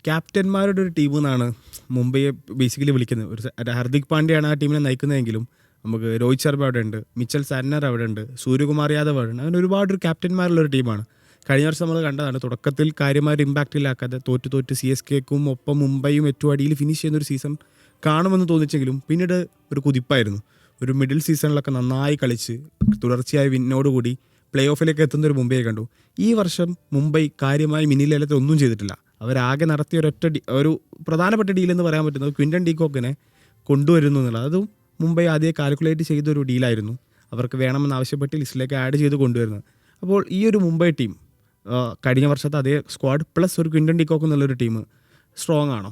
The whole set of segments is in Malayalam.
ക്യാപ്റ്റന്മാരുടെ ഒരു ടീം എന്നാണ് മുംബൈയെ ബേസിക്കലി വിളിക്കുന്നത്. ഒരു ഹർദിക് പാണ്ഡ്യയാണ് ആ ടീമിനെ നയിക്കുന്നതെങ്കിലും നമുക്ക് രോഹിത് ശർമ്മ അവിടെ ഉണ്ട്, മിച്ചൽ സാന്റ്നർ അവിടെ ഉണ്ട്, സൂര്യകുമാർ യാദവ് അവിടെ ഉണ്ട്. അങ്ങനെ ഒരുപാട് ഒരു ക്യാപ്റ്റന്മാരുള്ളൊരു ടീമാണ്. കഴിഞ്ഞ വർഷം നമ്മൾ കണ്ടതാണ്. തുടക്കത്തിൽ കാര്യമായ ഇമ്പാക്റ്റ് ഇല്ലാക്കാതെ തോറ്റ് CSKക്കും ഒപ്പം മുംബൈയും ഏറ്റവും അടിയിൽ ഫിനിഷ് ചെയ്യുന്നൊരു സീസൺ കാണുമെന്ന് തോന്നിച്ചെങ്കിലും പിന്നീട് ഒരു കുതിപ്പായിരുന്നു. ഒരു മിഡിൽ സീസണിലൊക്കെ നന്നായി കളിച്ച് തുടർച്ചയായ വിന്നോടുകൂടി പ്ലേ ഓഫിലേക്ക് എത്തുന്നൊരു മുംബൈയെ കണ്ടു. ഈ വർഷം മുംബൈ കാര്യമായി മിനി ലേലത്തിൽ ഒന്നും ചെയ്തിട്ടില്ല. അവരാകെ നടത്തിയ ഒരു പ്രധാനപ്പെട്ട ഡീലെന്ന് പറയാൻ പറ്റുന്നത് ക്വിൻ്റൺ ഡീകോക്കിനെ കൊണ്ടുവരുന്നു എന്നുള്ളത്. അതും മുംബൈ ആദ്യം കാൽക്കുലേറ്റ് ചെയ്തൊരു ഡീലായിരുന്നു. അവർക്ക് വേണമെന്ന് ആവശ്യപ്പെട്ട് ലിസ്റ്റിലേക്ക് ആഡ് ചെയ്ത് കൊണ്ടുവരുന്നത്. അപ്പോൾ ഈ ഒരു മുംബൈ ടീം കഴിഞ്ഞ വർഷത്തെ അതേ സ്ക്വാഡ് പ്ലസ് ഒരു ക്വിൻ്റൺ ഡീകോക്ക് എന്നുള്ളൊരു ടീം സ്ട്രോങ് ആണോ?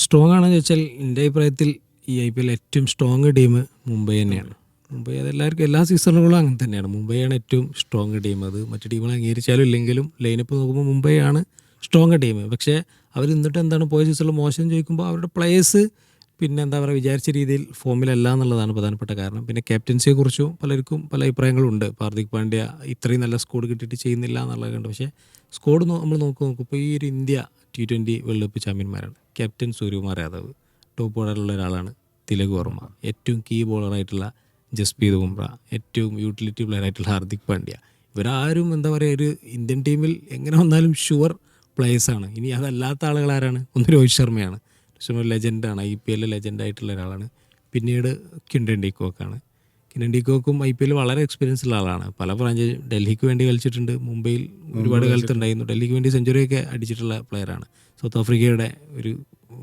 സ്ട്രോങ് ആണെന്ന് ചോദിച്ചാൽ എൻ്റെ അഭിപ്രായത്തിൽ ഈ IPL ഏറ്റവും സ്ട്രോങ് ടീം മുംബൈ തന്നെയാണ്. മുംബൈ അതെല്ലാവർക്കും എല്ലാ സീസണുകളും അങ്ങനെ തന്നെയാണ്. മുംബൈയാണ് ഏറ്റവും സ്ട്രോങ് ടീം. അത് മറ്റു ടീമുകൾ അംഗീകരിച്ചാലും ഇല്ലെങ്കിലും ലൈനപ്പ് നോക്കുമ്പോൾ മുംബൈ ആണ് സ്ട്രോങ് ടീം. പക്ഷേ അവർ എന്നിട്ട് എന്താണ് പോയ സീസണിൽ മോശം ചോദിക്കുമ്പോൾ അവരുടെ പ്ലേയേഴ്സ് പിന്നെ എന്താ പറയുക വിചാരിച്ച രീതിയിൽ ഫോമിലല്ല എന്നുള്ളതാണ് പ്രധാനപ്പെട്ട കാരണം. പിന്നെ ക്യാപ്റ്റൻസിയെക്കുറിച്ചും പലർക്കും പല അഭിപ്രായങ്ങളുണ്ട്. ഹാർദിക് പാണ്ഡ്യ ഇത്രയും നല്ല സ്കോഡ് കിട്ടിയിട്ട് ചെയ്യുന്നില്ല എന്നുള്ളത് കണ്ട്. പക്ഷേ സ്കോഡ് നമ്മൾ നോക്കുമ്പോൾ ഈ ഒരു ഇന്ത്യ T20 വേൾഡ് കപ്പ് ചാമ്പ്യന്മാരാണ്. ക്യാപ്റ്റൻ സൂര്യകുമാർ യാദവ്, ടോപ്പ് ഓർഡറിലുള്ള ഒരാളാണ് തിലക് വർമ്മ, ഏറ്റവും കീ ബോളറായിട്ടുള്ള ജസ്പ്രീത് ബുംറ, ഏറ്റവും യൂട്ടിലിറ്റി പ്ലെയർ ആയിട്ടുള്ള ഹാർദിക് പാണ്ഡ്യ. ഇവരാരും എന്താ പറയുക ഒരു ഇന്ത്യൻ ടീമിൽ എങ്ങനെ വന്നാലും ഷുവർ പ്ലേയേഴ്സാണ്. ഇനി അതല്ലാത്ത ആളുകൾ ആരാണ്? ഒന്ന് രോഹിത് ശർമ്മയാണ്. രോഹിത് ശർമ്മ ലെജൻഡാണ്, IPL ലെജൻഡായിട്ടുള്ള ഒരാളാണ്. പിന്നീട് ക്വിൻ്റൺ ഡീകോക്കാണ്. ക്വിൻ്റൺ ഡീകോക്കും IPL വളരെ എക്സ്പീരിയൻസ് ഉള്ള ആളാണ്. പല ബ്രാഞ്ച് ഡൽഹിക്ക് വേണ്ടി കളിച്ചിട്ടുണ്ട്, മുംബൈയിൽ ഒരുപാട് കാലത്തുണ്ടായിരുന്നു. ഡൽഹിക്ക് വേണ്ടി സെഞ്ചുറിയൊക്കെ അടിച്ചിട്ടുള്ള പ്ലെയറാണ്. സൗത്ത് ആഫ്രിക്കയുടെ ഒരു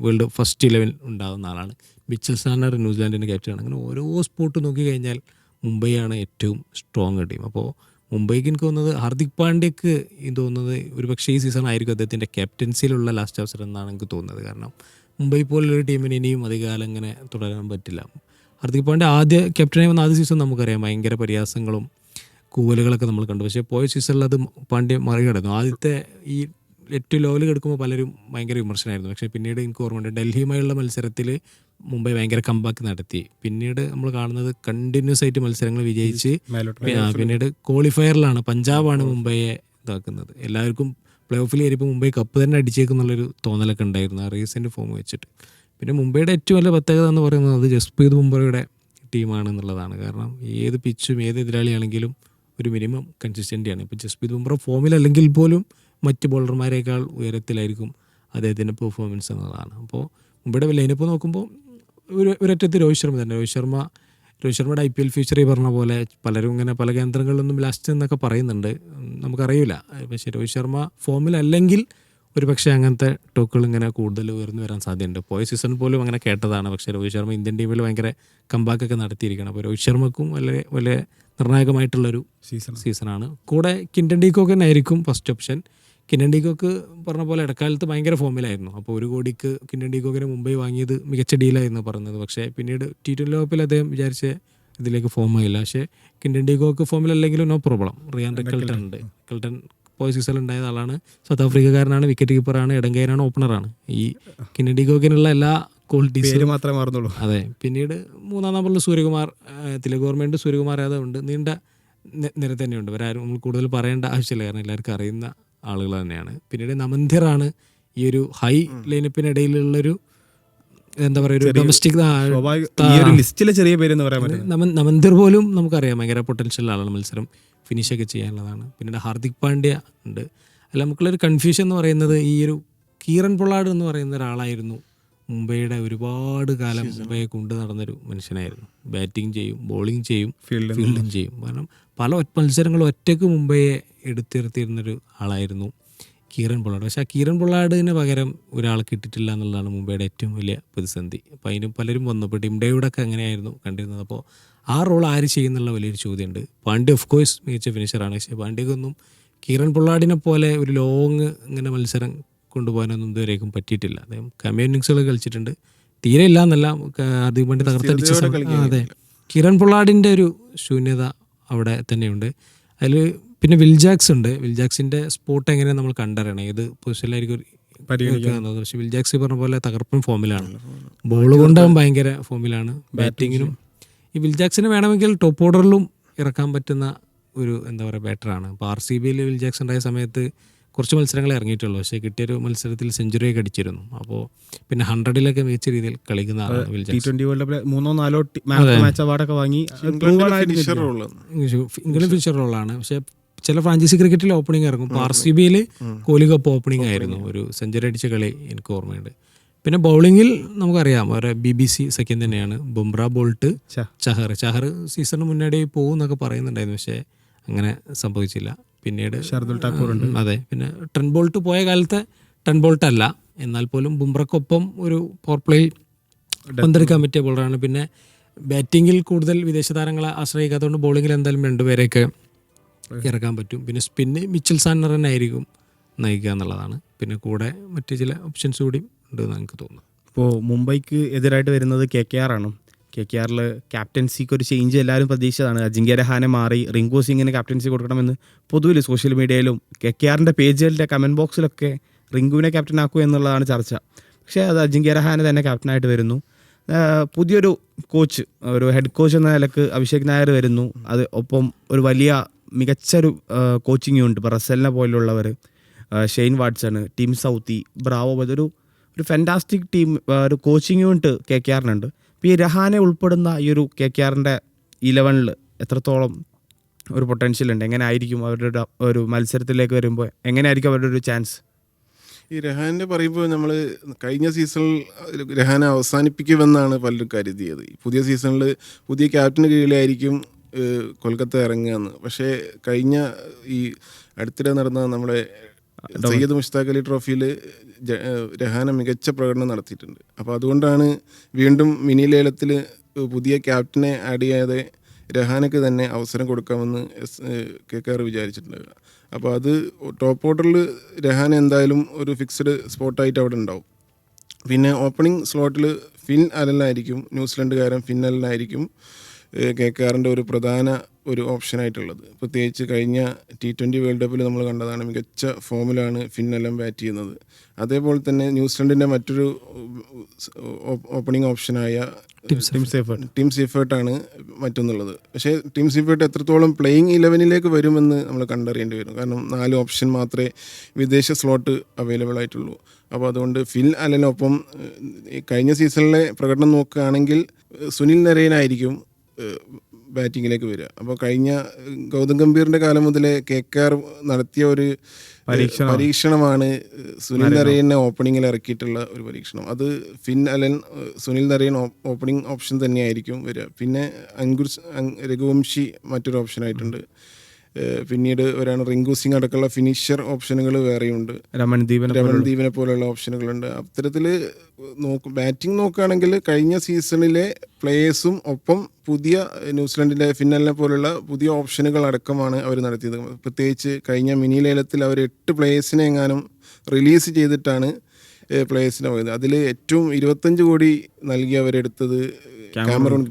വേൾഡ് ഫസ്റ്റ് 11 ഉണ്ടാകുന്ന ആളാണ്. മിച്ചൽ സാന്റ്നർ ന്യൂസിലാൻഡിൻ്റെ ക്യാപ്റ്റനാണ്. അങ്ങനെ ഓരോ സ്പോട്ട് നോക്കിക്കഴിഞ്ഞാൽ മുംബൈയാണ് ഏറ്റവും സ്ട്രോങ് ടീം. അപ്പോൾ മുംബൈക്ക് എനിക്ക് തോന്നുന്നത് ഹാർദിക് പാണ്ഡ്യക്ക് തോന്നുന്നത് ഒരു പക്ഷേ ഈ സീസൺ ആയിരിക്കും അദ്ദേഹത്തിൻ്റെ ക്യാപ്റ്റൻസിയിലുള്ള ലാസ്റ്റ് അവസരം എന്നാണ് എനിക്ക് തോന്നുന്നത്. കാരണം മുംബൈ പോലുള്ളൊരു ടീമിന് ഇനിയും അധികകാലം ഇങ്ങനെ തുടരാൻ പറ്റില്ല. ഹാർദിക് പാണ്ഡ്യ ആദ്യ ക്യാപ്റ്റനായി വന്ന ആദ്യ സീസൺ നമുക്കറിയാം ഭയങ്കര പരിഹാസങ്ങളും കൂവലുകളൊക്കെ നമ്മൾ കണ്ടു. പക്ഷേ പോയ സീസണിൽ അത് പാണ്ഡ്യ മറികടന്നു. ആദ്യത്തെ ഈ ഏറ്റവും ലോയിൽ കിടക്കുമ്പോൾ പലരും ഭയങ്കര വിമർശനമായിരുന്നു. പക്ഷേ പിന്നീട് എനിക്ക് ഓർമ്മയുണ്ട് ഡൽഹിയുമായുള്ള മത്സരത്തിൽ മുംബൈ ഭയങ്കര കംബാക്ക് നടത്തി. പിന്നീട് നമ്മൾ കാണുന്നത് കണ്ടിന്യൂസ് ആയിട്ട് മത്സരങ്ങൾ വിജയിച്ച് പിന്നീട് ക്വാളിഫയറിലാണ് പഞ്ചാബാണ് മുംബൈയെ ഇതാക്കുന്നത്. എല്ലാവർക്കും പ്ലേ ഓഫിൽ കയറിയപ്പോൾ മുംബൈ കപ്പ് തന്നെ അടിച്ചേക്കുന്നുള്ളൊരു തോന്നലൊക്കെ ഉണ്ടായിരുന്നു ആ റീസെൻ്റ് ഫോം വെച്ചിട്ട്. പിന്നെ മുംബൈയുടെ ഏറ്റവും വലിയ പ്രത്യേകത എന്ന് പറയുന്നത് അത് ജസ്പ്രീത് ബുംറയുടെ ടീമാണെന്നുള്ളതാണ്. കാരണം ഏത് പിച്ചും ഏത് എതിരാളിയാണെങ്കിലും ഒരു മിനിമം കൺസിസ്റ്റൻ്റാണ്. ഇപ്പോൾ ജസ്പ്രീത് ബുംറ ഫോമിലല്ലെങ്കിൽ പോലും മറ്റ് ബോളർമാരേക്കാൾ ഉയരത്തിലായിരിക്കും അദ്ദേഹത്തിൻ്റെ പെർഫോമൻസ് എന്നുള്ളതാണ്. അപ്പോൾ മുംബൈയുടെ ലൈനപ്പ് നോക്കുമ്പോൾ ഒരറ്റത്ത് രോഹിത് ശർമ്മ തന്നെ. രോഹിത് ശർമ്മയുടെ IPL ഫ്യൂച്ചർ ഈ പറഞ്ഞ പോലെ പലരും ഇങ്ങനെ പല കേന്ദ്രങ്ങളിലൊന്നും ലാസ്റ്റ് എന്നൊക്കെ പറയുന്നുണ്ട്, നമുക്കറിയില്ല. പക്ഷേ രോഹിത് ശർമ്മ ഫോമിലല്ലെങ്കിൽ ഒരു പക്ഷേ അങ്ങനത്തെ ടോക്കുകൾ ഇങ്ങനെ കൂടുതൽ ഉയർന്നു വരാൻ സാധ്യതയുണ്ട്. പോയ സീസൺ പോലും അങ്ങനെ കേട്ടതാണ്. പക്ഷേ രോഹിത് ശർമ്മ ഇന്ത്യൻ ടീമിൽ ഭയങ്കര കംബാക്കൊക്കെ നടത്തിയിരിക്കണം. അപ്പോൾ രോഹിത് ശർമ്മക്കും വലിയ നിർണായകമായിട്ടുള്ളൊരു സീസണാണ്. കൂടെ ക്വിൻ്റൺ ഡീകോക്ക് തന്നെ ആയിരിക്കും ഫസ്റ്റ് ഓപ്ഷൻ. ക്വിൻ്റൺ ഡീകോക്ക് പറഞ്ഞ പോലെ ഇടക്കാലത്ത് ഭയങ്കര ഫോമിലായിരുന്നു. അപ്പോൾ 1 കോടിക്ക് ക്വിൻ്റൺ ഡീകോക്കിനെ മുംബൈ വാങ്ങിയത് മികച്ച ഡീലായിരുന്നു പറഞ്ഞത്. പക്ഷേ പിന്നീട് T20 ലോകപ്പിൽ അദ്ദേഹം വിചാരിച്ച ഇതിലേക്ക് ഫോം ആയില്ല. പക്ഷേ ക്വിൻ്റൺ ഡീകോക്ക് ഫോമിലല്ലെങ്കിലും നോ പ്രോബ്ലം. റിയാൻ റിക്കൽട്ടൺ ഉണ്ട്. റിക്കൽട്ടൺ പോയ സീസണിൽ ഉണ്ടായ ആളാണ്, സൗത്ത് ആഫ്രിക്കക്കാരനാണ്, വിക്കറ്റ് കീപ്പറാണ്, ഇടങ്കൈനാണ്, ഓപ്പണറാണ്. ഈ ക്വിൻ്റൺ ഡീകോക്കിനുള്ള എല്ലാ ക്വാളിറ്റീസും മാത്രമേ മാറുന്നുള്ളൂ. അതെ. പിന്നീട് 3-ാം നമ്പറിൽ സൂര്യകുമാർ, തിലക് വർമ്മയുണ്ട്, സൂര്യകുമാർ യാദവ് ഉണ്ട്. നീണ്ട നിര തന്നെയുണ്ട്. ഇവരാരും നമ്മൾ കൂടുതൽ പറയേണ്ട ആവശ്യമില്ല, കാരണം എല്ലാവർക്കും അറിയുന്ന ആളുകൾ തന്നെയാണ്. പിന്നീട് നമന്തിറാണ് ഈ ഒരു ഹൈ ലൈനപ്പിനിടയിലുള്ളൊരു എന്താ പറയുക ഒരു ഡൊമസ്റ്റിക് ചെറിയ പേരെന്ന് പറയാൻ പറ്റും. നമന്തിർ പോലും നമുക്കറിയാം ഭയങ്കര പൊട്ടൻഷ്യൽ ആളാണ്, മത്സരം ഫിനിഷൊക്കെ ചെയ്യാനുള്ളതാണ്. പിന്നീട് ഹാർദിക് പാണ്ഡ്യ ഉണ്ട്. അല്ല, നമുക്കുള്ളൊരു കൺഫ്യൂഷൻ എന്ന് പറയുന്നത് ഈ ഒരു കീറൻ പൊള്ളാഡ് എന്ന് പറയുന്ന ഒരാളായിരുന്നു മുംബൈയുടെ ഒരുപാട് കാലം മുംബൈയെ കൊണ്ടു നടന്നൊരു മനുഷ്യനായിരുന്നു. ബാറ്റിംഗ് ചെയ്യും, ബോളിംഗ് ചെയ്യും, ഫീൽഡിങ് ചെയ്യും. കാരണം പല മത്സരങ്ങളും ഒറ്റയ്ക്ക് മുംബൈയെ എടുത്തിരുത്തിയിരുന്നൊരു ആളായിരുന്നു കീറൻ പൊള്ളാഡ്. പക്ഷേ ആ കീറൻ പൊള്ളാഡിന് പകരം ഒരാൾ കിട്ടിയിട്ടില്ല എന്നുള്ളതാണ് മുംബൈയുടെ ഏറ്റവും വലിയ പ്രതിസന്ധി. അപ്പോൾ അതിന് പലരും വന്നു. ഇപ്പോൾ ടിം ഡേവിഡൊക്കെ അങ്ങനെയായിരുന്നു കണ്ടിരുന്നത്. അപ്പോൾ ആ റോൾ ആര് ചെയ്യുന്നുള്ള വലിയൊരു ചോദ്യമുണ്ട്. പാണ്ഡ്യ ഓഫ് കോഴ്സ് മികച്ച ഫിനിഷറാണ്. പക്ഷേ പാണ്ഡ്യക്കൊന്നും കീറൻ പൊള്ളാഡിനെ പോലെ ഒരു ലോങ് ഇങ്ങനെ മത്സരം കൊണ്ടുപോകാനൊന്നും ഇതുവരേക്കും പറ്റിയിട്ടില്ല. അദ്ദേഹം കമ്മി ഇന്നിങ്സുകൾ കളിച്ചിട്ടുണ്ട്, തീരെ ഇല്ല എന്നല്ല, ഹാർദിക് പാണ്ഡ്യ തകർത്തടിച്ച. അതെ, കിരൺ പൊള്ളാഡിൻ്റെ ഒരു ശൂന്യത അവിടെ തന്നെയുണ്ട്. അതിൽ പിന്നെ വിൽജാക്സ് ഉണ്ട്. വിൽജാക്സിൻ്റെ സ്പോട്ട് എങ്ങനെയാണ് നമ്മൾ കണ്ടറിയണം, ഏത് പൊസിഷനിലായിരിക്കും പരിഗണിക്കുന്നത്. പക്ഷേ വിൽജാക്സ് പറഞ്ഞ പോലെ തകർപ്പൻ ഫോമിലാണ്, ബോൾ കൊണ്ടവൻ ഭയങ്കര ഫോമിലാണ്, ബാറ്റിങ്ങിനും. ഈ വിൽജാക്സിന് വേണമെങ്കിൽ ടോപ്പ് ഓർഡറിലും ഇറക്കാൻ പറ്റുന്ന ഒരു എന്താ പറയുക ബാറ്ററാണ്. ഇപ്പോൾ RCBയിൽ വിൽജാക്സ് ഉണ്ടായ സമയത്ത് കുറച്ച് മത്സരങ്ങളെ ഇറങ്ങിയിട്ടുള്ളൂ. പക്ഷേ കിട്ടിയൊരു മത്സരത്തിൽ സെഞ്ചുറിയൊക്കെ അടിച്ചിരുന്നു. അപ്പോൾ പിന്നെ 100-ലൊക്കെ മികച്ച രീതിയിൽ കളിക്കുന്ന ആളാണ് വിൽ ജാക്സൺ. T20 വേൾഡ് കപ്പിൽ 3-4 മാച്ച് അവാർഡൊക്കെ വാങ്ങി ഇംഗ്ലണ്ട് ഫിനിഷർ റോളാണ്. പക്ഷേ ചില ഫ്രാഞ്ചൈസി ക്രിക്കറ്റിൽ ഓപ്പണിംഗ് ഇറങ്ങും. ഇപ്പോൾ RCBയിൽ കോഹ്ലി കപ്പ് ഓപ്പണിംഗ് ആയിരുന്നു, ഒരു സെഞ്ചുറി അടിച്ച കളി എനിക്ക് ഓർമ്മയുണ്ട്. പിന്നെ ബൗളിങ്ങിൽ നമുക്കറിയാം ഒരു BBC സഖ്യം തന്നെയാണ് ബുംറ, ബോൾട്ട്, ചഹർ സീസണിന് മുന്നേ പോകും എന്നൊക്കെ പറയുന്നുണ്ടായിരുന്നു. പക്ഷേ അങ്ങനെ സംഭവിച്ചില്ല. പിന്നീട് ഷർദുൽ ഠാക്കൂർ ഉണ്ട്. അതെ, പിന്നെ ട്രെൻ ബോൾട്ട് പോയ കാലത്തെ ട്രെൻ ബോൾട്ട് അല്ല, എന്നാൽ പോലും ബുംറക്കൊപ്പം ഒരു പവർ പ്ലേയിൽ പന്തെടുക്കാൻ പറ്റിയ ബോളറാണ്. പിന്നെ ബാറ്റിങ്ങിൽ കൂടുതൽ വിദേശ താരങ്ങളെ ആശ്രയിക്കാത്തതുകൊണ്ട് ബോളിങ്ങിൽ എന്തായാലും രണ്ടുപേരെയൊക്കെ ഇറക്കാൻ പറ്റും. പിന്നെ സ്പിന്ന് മിച്ചൽ സാന്നർ തന്നെ ആയിരിക്കും നയിക്കുക എന്നുള്ളതാണ്. പിന്നെ കൂടെ മറ്റു ചില ഓപ്ഷൻസ് കൂടി ഉണ്ടെന്ന് എനിക്ക് തോന്നുന്നു. ഇപ്പോൾ മുംബൈക്ക് എതിരായിട്ട് വരുന്നത് KKR ആണ്. KKRൽ ക്യാപ്റ്റൻസിക്ക് ഒരു ചേഞ്ച് എല്ലാവരും പ്രതീക്ഷിച്ചതാണ്. അജിങ്ക്യ രഹാനെ മാറി റിങ്കു സിംഗിന് ക്യാപ്റ്റൻസി കൊടുക്കണമെന്ന് പൊതുവിൽ സോഷ്യൽ മീഡിയയിലും KKRൻ്റെ പേജുകളുടെ കമൻറ്റ് ബോക്സിലൊക്കെ റിങ്കുവിനെ ക്യാപ്റ്റൻ ആക്കുക എന്നുള്ളതാണ് ചർച്ച. പക്ഷേ അത് അജിങ്ക്യ രഹാനെ തന്നെ ക്യാപ്റ്റനായിട്ട് വരുന്നു. പുതിയൊരു കോച്ച്, ഒരു ഹെഡ് കോച്ച് എന്ന നിലക്ക് അഭിഷേക് നായർ വരുന്നു. അത് ഒപ്പം ഒരു വലിയ മികച്ചൊരു കോച്ചിങ് യൂണിറ്റ്, ഇപ്പോൾ റസലിനെ പോലുള്ളവർ, Shane Watson, team Southee, Bravo, അതൊരു ഫാൻറ്റാസ്റ്റിക് ടീം, ഒരു കോച്ചിങ് യൂണിറ്റ് KKRനുണ്ട്. ഇപ്പോൾ ഈ രഹാനെ ഉൾപ്പെടുന്ന ഈ ഒരു KKRൻ്റെ 11 എത്രത്തോളം ഒരു പൊട്ടൻഷ്യൽ ഉണ്ട്? എങ്ങനെ ആയിരിക്കും അവരുടെ ഒരു മത്സരത്തിലേക്ക് വരുമ്പോൾ എങ്ങനെയായിരിക്കും അവരുടെ ഒരു ചാൻസ്? ഈ രഹാനെ പറയുമ്പോൾ നമ്മൾ കഴിഞ്ഞ സീസണിൽ രഹാനെ അവസാനിപ്പിക്കുമെന്നാണ് പലരും കരുതിയത്. പുതിയ സീസണിൽ പുതിയ ക്യാപ്റ്റന് കീഴിലായിരിക്കും കൊൽക്കത്ത ഇറങ്ങുകയെന്ന്. പക്ഷേ കഴിഞ്ഞ ഈ അടുത്തിടെ നടന്ന നമ്മുടെ സയ്യദ് മുഷ്താഖ് അലി ട്രോഫിയിൽ രഹാന മികച്ച പ്രകടനം നടത്തിയിട്ടുണ്ട്. അപ്പോൾ അതുകൊണ്ടാണ് വീണ്ടും മിനി ലേലത്തിൽ പുതിയ ക്യാപ്റ്റനെ ആഡ് ചെയ്യാതെ രഹാനയ്ക്ക് തന്നെ അവസരം കൊടുക്കാമെന്ന് KKR വിചാരിച്ചിട്ടുണ്ടാവുക. അപ്പോൾ അത് ടോപ്പ് ഓർഡറിൽ രഹാന എന്തായാലും ഒരു ഫിക്സ്ഡ് സ്പോട്ടായിട്ട് അവിടെ ഉണ്ടാവും. പിന്നെ ഓപ്പണിംഗ് സ്ലോട്ടിൽ ഫിൻ അലനായിരിക്കും, ന്യൂസിലൻഡുകാരൻ ഫിൻ അലനായിരിക്കും KKRൻ്റെ ഒരു പ്രധാന ഒരു ഓപ്ഷനായിട്ടുള്ളത്. പ്രത്യേകിച്ച് കഴിഞ്ഞ T20 വേൾഡ് കപ്പിൽ നമ്മൾ കണ്ടതാണ്, മികച്ച ഫോമിലാണ് ഫിൻ അലൻ ബാറ്റ് ചെയ്യുന്നത്. അതേപോലെ തന്നെ ന്യൂസിലൻഡിൻ്റെ മറ്റൊരു ഓപ്പണിംഗ് ഓപ്ഷനായ ടീം സീഫേർട്ടാണ് മറ്റൊന്നുള്ളത്. പക്ഷേ ടീം സീഫേർട്ട് എത്രത്തോളം പ്ലേയിങ് 11-ലേക്ക് വരുമെന്ന് നമ്മൾ കണ്ടറിയേണ്ടി വരും. കാരണം 4 ഓപ്ഷൻ മാത്രമേ വിദേശ സ്ലോട്ട് അവൈലബിൾ ആയിട്ടുള്ളൂ. അപ്പോൾ അതുകൊണ്ട് ഫിൻ അലനൊപ്പം കഴിഞ്ഞ സീസണിലെ പ്രകടനം നോക്കുകയാണെങ്കിൽ സുനിൽ നരേനായിരിക്കും ബാറ്റിങ്ങിലേക്ക് വരിക. അപ്പോൾ കഴിഞ്ഞ ഗൗതം ഗംഭീറിൻ്റെ കാലം മുതലേ KKR നടത്തിയ ഒരു പരീക്ഷണമാണ് സുനിൽ നരേനെ ഓപ്പണിങ്ങിൽ ഇറക്കിയിട്ടുള്ള ഒരു പരീക്ഷണം. അത് Finn Allen, Sunil Narine opening option തന്നെയായിരിക്കും വരിക. പിന്നെ രഘുവംശി മറ്റൊരു ഓപ്ഷനായിട്ടുണ്ട്. പിന്നീട് ഒരാണ് റിങ്കു സിംഗ് അടക്കമുള്ള ഫിനിഷർ ഓപ്ഷനുകൾ വേറെയുണ്ട്. രമൺദീപിനെ പോലുള്ള ഓപ്ഷനുകളുണ്ട്. അത്തരത്തിൽ ബാറ്റിംഗ് നോക്കുകയാണെങ്കിൽ കഴിഞ്ഞ സീസണിലെ പ്ലേയേഴ്സും ഒപ്പം പുതിയ ന്യൂസിലൻഡിലെ ഫിന്നലിനെ പോലുള്ള പുതിയ ഓപ്ഷനുകൾ അടക്കമാണ് അവർ നടത്തിയത്. പ്രത്യേകിച്ച് കഴിഞ്ഞ മിനി ലേലത്തിൽ അവർ 8 പ്ലേയേഴ്സിനെ എങ്ങാനും റിലീസ് ചെയ്തിട്ടാണ് പ്ലേയേഴ്സിനെ പോയത്. അതിൽ ഏറ്റവും 25 കോടി നൽകി അവരെടുത്തത് കാമറൂൺ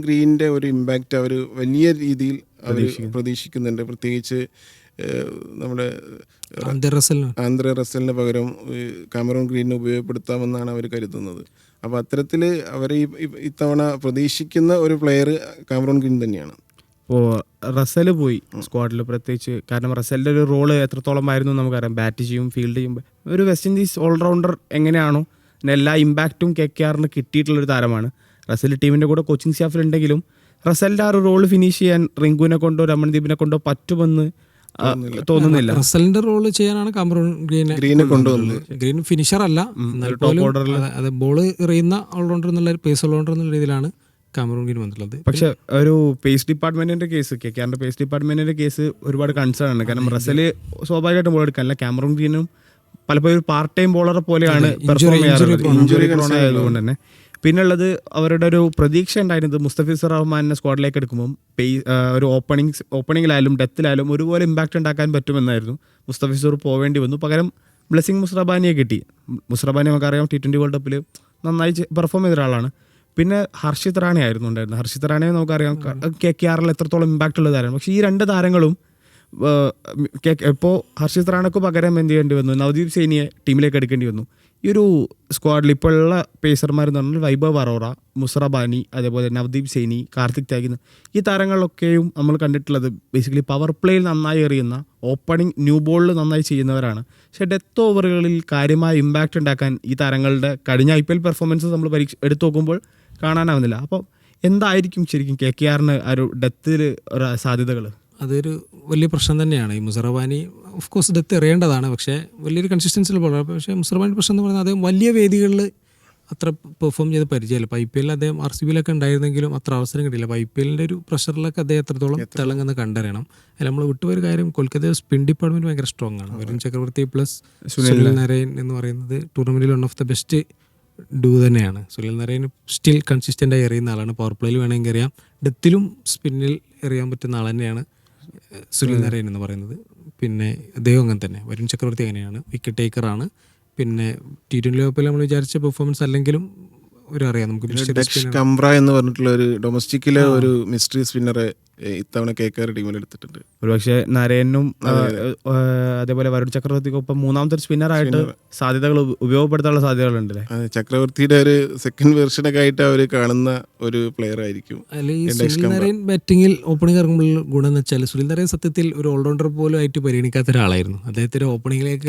ഗ്രീനിൻ്റെ ഒരു ഇമ്പാക്റ്റ് അവർ വലിയ രീതിയിൽ അവർ പ്രതീക്ഷിക്കുന്നുണ്ട്. പ്രത്യേകിച്ച് നമ്മുടെ ആന്ധ്ര റസലിന് പകരം കാമറൂൺ ഗ്രീനിനെ ഉപയോഗപ്പെടുത്താമെന്നാണ് അവർ കരുതുന്നത്. അപ്പോൾ അത്തരത്തിൽ അവർ ഇത്തവണ പ്രതീക്ഷിക്കുന്ന ഒരു പ്ലെയർ കാമറൂൺ ഗ്രീൻ തന്നെയാണ്. ഇപ്പോൾ റസൽ പോയി സ്ക്വാഡിൽ, പ്രത്യേകിച്ച് കാരണം റസലിൻ്റെ ഒരു റോള് എത്രത്തോളം ആയിരുന്നു നമുക്കറിയാം. ബാറ്റ് ചെയ്യും, ഫീൽഡ് ചെയ്യുമ്പോൾ ഒരു വെസ്റ്റ് ഇൻഡീസ് ഓൾറൗണ്ടർ എങ്ങനെയാണോ എല്ലാ ഇമ്പാക്റ്റും KKRന് കിട്ടിയിട്ടുള്ളൊരു താരമാണ്. റസൽ ടീമിൻ്റെ കൂടെ കോച്ചിങ് സ്റ്റാഫിലുണ്ടെങ്കിലും റസലിൻ്റെ ആ ഒരു റോള് ഫിനിഷ് ചെയ്യാൻ റിങ്കുവിനെ കൊണ്ടോ രമൺദീപിനെ കൊണ്ടോ പറ്റുമെന്ന് തോന്നുന്നില്ല. റസലിന്റെ റോള് ചെയ്യാനാണ് കാമറൂൺ ഗ്രീനെ കൊണ്ടുവന്നത്. ഗ്രീൻ ഫിനിഷർ അല്ല, അത് ബോൾ എറിയുന്ന ഓൾറൗണ്ടർ എന്നുള്ള പേസ് ഓൾറൗണ്ടർ എന്നുള്ള രീതിയിലാണ് കാമറൂൺ ഗ്രീൻ വന്നിട്ടുള്ളത്. പക്ഷെ ഒരു പേസ് ഡിപ്പാർട്ട്മെന്റിന്റെ കേസ്, KKRന്റെ പേസ് ഡിപ്പാർട്ട്മെന്റിന്റെ കേസ് ഒരുപാട് കൺസേൺ ആണ്. കാരണം റസല് സ്വാഭാവികമായിട്ടും ബോൾ എടുക്കാനില്ല. കാമറൂൺ ഗ്രീനും പലപ്പോഴും ഒരു പാർട്ട് ടൈം ബോളറെ പോലെയാണ് പെർഫോം ചെയ്യാറുള്ളത്, ഇഞ്ചുറി പ്രോൺ ആയതുകൊണ്ട് തന്നെ. പിന്നുള്ളത് അവരുടെ ഒരു പ്രതീക്ഷ ഉണ്ടായിരുന്നത് മുസ്തഫിസുർ റഹ്മാനെ സ്ക്വാഡിലേക്ക് എടുക്കുമ്പം ഒരു ഓപ്പണിങ്ങിലായാലും ഡെത്തിലായാലും ഒരുപോലെ ഇമ്പാക്റ്റ് ഉണ്ടാക്കാൻ പറ്റുമെന്നായിരുന്നു. മുസ്തഫിസുർ പോവേണ്ടി വന്നു. പകരം ബ്ലെസ്സിങ് മുസ്റബാനിയെ കിട്ടി. മുസ്റബാനി നമുക്കറിയാം T20 വേൾഡ് കപ്പിൽ നന്നായി പെർഫോം ചെയ്ത ഒരാളാണ്. പിന്നെ ഹർഷിത് റാണെ ആയിരുന്നു ഉണ്ടായിരുന്നത്. ഹർഷിത് റാണയെ നമുക്കറിയാം KKRൽ എത്രത്തോളം ഇമ്പാക്റ്റ് ഉള്ള താരമാണ്. പക്ഷേ ഈ 2 താരങ്ങളും ഇപ്പോൾ ഹർഷിത് റാണക്ക് പകരം എന്ത് ചെയ്യേണ്ടി വന്നു, നവദീപ് സൈനിയെ ടീമിലേക്ക് എടുക്കേണ്ടി വന്നു. ഈ ഒരു സ്ക്വാഡിൽ ഇപ്പോൾ ഉള്ള പേസർമാർ എന്ന് പറഞ്ഞാൽ വൈഭവ് അറോറ, മുസറബാനി, അതേപോലെ നവദീപ് സൈനി, കാർത്തിക് ത്യാഗി, ഈ താരങ്ങളിലൊക്കെയും നമ്മൾ കണ്ടിട്ടുള്ളത് ബേസിക്കലി പവർ പ്ലേയിൽ നന്നായി എറിയുന്ന, ഓപ്പണിംഗ് ന്യൂ ബോളിൽ നന്നായി ചെയ്യുന്നവരാണ്. പക്ഷേ ഡെത്ത് ഓവറുകളിൽ കാര്യമായ ഇമ്പാക്റ്റ് ഉണ്ടാക്കാൻ ഈ താരങ്ങളുടെ കഴിഞ്ഞ IPL പെർഫോമൻസ് നമ്മൾ എടുത്തു നോക്കുമ്പോൾ കാണാനാവുന്നില്ല. അപ്പോൾ എന്തായിരിക്കും ശരിക്കും KKRന് ആ ഒരു ഡെത്തിൽ സാധ്യതകൾ? അതൊരു വലിയ പ്രശ്നം തന്നെയാണ്. ഈ മുസറബാനി ഓഫ് കോഴ്സ് ഡെത്ത് എറിയേണ്ടതാണ്, പക്ഷേ വലിയൊരു കൺസിസ്റ്റൻസിൽ പോകാം. പക്ഷേ മുസറബാനി പ്രശ്നം എന്ന് പറയുന്നത് അദ്ദേഹം വലിയ വേദികളിൽ അത്ര പെർഫോം ചെയ്ത് പരിചയമില്ല. ഇപ്പോൾ IPL അദ്ദേഹം RCBയിലൊക്കെ ഉണ്ടായിരുന്നെങ്കിലും അത്ര അവസരം കിട്ടിയില്ല. അപ്പോൾ IPLൻ്റെ ഒരു പ്രഷറിലൊക്കെ അദ്ദേഹം എത്രത്തോളം തിളങ്ങുന്ന കണ്ടറിയണം. അതിൽ നമ്മൾ വിട്ടുപോയൊരു കാര്യം, കൊൽക്കത്ത സ്പിൻ ഡിപ്പാർട്ട്മെൻറ്റ് ഭയങ്കര സ്ട്രോങ് ആണ്. വരുൺ ചക്രവർത്തി പ്ലസ് സുനിൽ നരൈൻ എന്ന് പറയുന്നത് ടൂർണമെൻറ്റിൽ വൺ ഓഫ് ദ ബെസ്റ്റ് തന്നെയാണ്. സുനിൽ നരൈൻ സ്റ്റിൽ കൺസിസ്റ്റൻ്റായി എറിയുന്ന ആളാണ്. പവർ പ്ലേയിൽ വേണമെങ്കിൽ എറിയാം, ഡെത്തിലും സ്പിന്നിൽ എറിയാൻ പറ്റുന്ന ആൾ തന്നെയാണ് സുനിൽ നരൈൻ എന്ന് പറയുന്നത്. പിന്നെ അദ്ദേഹം അങ്ങനെ തന്നെ. വരുൺ ചക്രവർത്തി അങ്ങനെയാണ്, വിക്കറ്റ് ടേക്കറാണ്. പിന്നെ T20 ലോകകപ്പിൽ നമ്മൾ വിചാരിച്ച പെർഫോമൻസ് അല്ലെങ്കിലും അറിയാം നമുക്ക് കംബ്ര എന്ന് പറഞ്ഞിട്ടുള്ള ഒരു ഡൊമസ്റ്റിക്കിലെ ഒരു മിസ്റ്ററി സ്പിന്നറെ ഇത്തവണ KKR ടീമിൽ എടുത്തിട്ടുണ്ട്. ഒരുപക്ഷെ നരേനും അതേപോലെ വരുൺ ചക്രവർത്തിക്കൊപ്പം മൂന്നാമത്തെ സ്പിന്നറായിട്ട് സാധ്യതകൾ ഉപയോഗപ്പെടുത്താനുള്ള സാധ്യതകളുണ്ട്. ചക്രവർത്തിയുടെ ഒരു സെക്കൻഡ് വെർഷനൊക്കെ ആയിട്ട് അവർ കാണുന്ന ഒരു പ്ലെയർ ആയിരിക്കും. സുനിൽ നരൈൻ ബാറ്റിങ്ങിൽ ഓപ്പണിംഗ് ഇറങ്ങുമ്പോൾ ഗുണം എന്ന് വെച്ചാൽ സുനിൽ നരൈൻ സത്യത്തിൽ ഒരു ഓൾറൗണ്ടർ പോലും ആയിട്ട് പരിഗണിക്കാത്ത ഒരാളായിരുന്നു. അദ്ദേഹത്തിന്റെ ഓപ്പണിംഗിലേക്ക്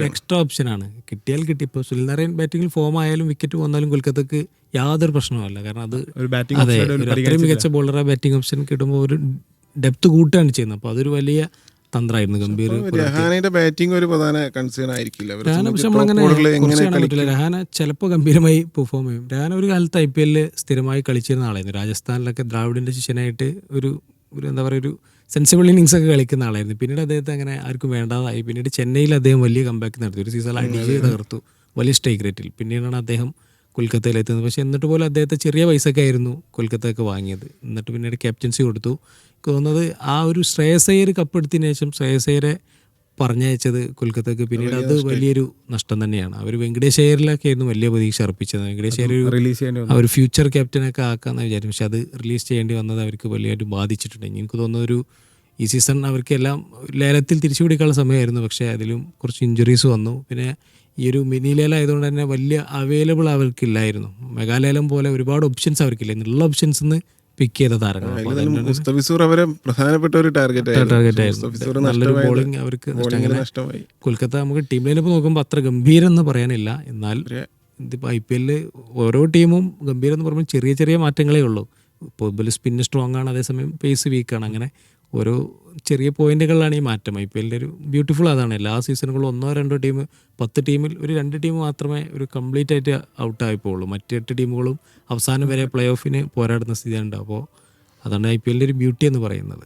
എക്സ്ട്രാ ഓപ്ഷനാണ്. കിട്ടിയാൽ കിട്ടി. ഇപ്പോൾ സുനിൽ നരൈൻ ബാറ്റിങ്ങിൽ ഫോം ആയാലും വിക്കറ്റ് വന്നാലും കൊൽക്കത്തക്ക് യാതൊരു പ്രശ്നമല്ല. കാരണം അത് അതെ അത്രയും മികച്ച ബോളറെ ബാറ്റിംഗ് ഓപ്ഷൻ കിട്ടുമ്പോൾ ഒരു ഡെപ്ത് കൂട്ടുകയാണ് ചെയ്യുന്നത്. അപ്പോൾ അതൊരു വലിയ തന്ത്രമായിരുന്നു ഗംഭീർ. രഹാനയുടെ ബാറ്റിംഗ് ഒരു പ്രധാന കൺസേൺ ആയിരിക്കില്ല. രഹാന ചിലപ്പോൾ ഗംഭീരമായി പെർഫോം ചെയ്യും. രഹാന ഒരു കാലത്ത് IPL സ്ഥിരമായി കളിച്ചിരുന്ന ആളായിരുന്നു. രാജസ്ഥാനിലൊക്കെ ദ്രാവിഡിന്റെ ശിഷ്യനായിട്ട് ഒരു എന്താ പറയുക ഒരു സെൻസിബിൾ ഇന്നിങ്സ് ഒക്കെ കളിക്കുന്ന ആളായിരുന്നു. പിന്നീട് അദ്ദേഹത്തെ അങ്ങനെ ആർക്കും വേണ്ടാതായി. പിന്നീട് ചെന്നൈയിൽ അദ്ദേഹം വലിയ കമ്പാക്ക് നടത്തി. ഒരു സീസണിൽ അടിച്ച് തകർത്തു വലിയ സ്ട്രൈക്ക് റേറ്റിൽ. പിന്നീടാണ് അദ്ദേഹം കൊൽക്കത്തയിലെത്തുന്നത്. പക്ഷേ എന്നിട്ട് പോലും അദ്ദേഹത്തെ ചെറിയ പൈസക്കായിരുന്നു കൊൽക്കത്തയൊക്കെ വാങ്ങിയത്. എന്നിട്ട് പിന്നീട് ക്യാപ്റ്റൻസി കൊടുത്തു. തോന്നുന്നത് ആ ഒരു ശ്രേയസ് അയ്യർ കപ്പെടുത്തതിന് ശേഷം ശ്രേയസ് അയ്യരെ പറഞ്ഞയച്ചത് കൊൽക്കത്തക്ക് പിന്നീട് അത് വലിയൊരു നഷ്ടം തന്നെയാണ്. അവർ വെങ്കടേഷ് അയ്യറിലൊക്കെ ആയിരുന്നു വലിയ പ്രതീക്ഷ അർപ്പിച്ചത്. വെങ്കടേഷ് അയ്യർ അവർ ഫ്യൂച്ചർ ക്യാപ്റ്റനൊക്കെ ആക്കാമെന്ന് വിചാരിച്ചു. പക്ഷെ അത് റിലീസ് ചെയ്യേണ്ടി വന്നത് അവർക്ക് വലിയൊരു ബാധിച്ചിട്ടുണ്ട്. എനിക്ക് തോന്നുന്ന ഈ സീസൺ അവർക്ക് എല്ലാം ലേലത്തിൽ തിരിച്ചു പിടിക്കാനുള്ള സമയമായിരുന്നു. പക്ഷേ അതിലും കുറച്ച് ഇഞ്ചുറീസ് വന്നു. പിന്നെ ഈ ഒരു മിനി ലേലം ആയതുകൊണ്ട് തന്നെ വലിയ അവൈലബിൾ അവർക്കില്ലായിരുന്നു. മെഗാലേലം പോലെ ഒരുപാട് ഓപ്ഷൻസ് അവർക്കില്ല. എന്നുള്ള ഓപ്ഷൻസ് പിക്ക് ചെയ്ത താരങ്ങൾ മുസ്തഫിസൂർ അവരെ പ്രധാനപ്പെട്ട ഒരു ടാർഗറ്റ് ആയിരുന്നു. നല്ലൊരു ബോളിംഗ് അവർക്ക് നഷ്ടമായി. കൊൽക്കത്ത നമുക്ക് ടീം ലൈനപ്പ് നോക്കുമ്പോൾ അത്ര ഗംഭീരം എന്ന് പറയാനില്ല. എന്നാൽ ഇതിപ്പോൾ IPL ഓരോ ടീമും ഗംഭീരം എന്ന് പറയുമ്പോൾ ചെറിയ ചെറിയ മാറ്റങ്ങളേ ഉള്ളൂ. ഇപ്പോൾ സ്പിന്ന് സ്ട്രോങ് ആണ്, അതേസമയം പേസ് വീക്കാണ്. അങ്ങനെ ഓരോ ചെറിയ പോയിന്റുകളിലാണ് ഈ മാറ്റം. IPLൻ്റെ ഒരു ബ്യൂട്ടിഫുൾ അതാണ്. എല്ലാ സീസണുകളും 1-2 ടീം 10 ടീമിൽ ഒരു 2 ടീം മാത്രമേ ഒരു കംപ്ലീറ്റ് ആയിട്ട് ഔട്ടായിപ്പോളൂ. മറ്റ് 8 ടീമുകളും അവസാനം വരെ പ്ലേ ഓഫിന് പോരാടുന്ന സ്ഥിതിയുണ്ട്. അപ്പോൾ അതാണ് IPLൻ്റെ ഒരു ബ്യൂട്ടി എന്ന് പറയുന്നത്.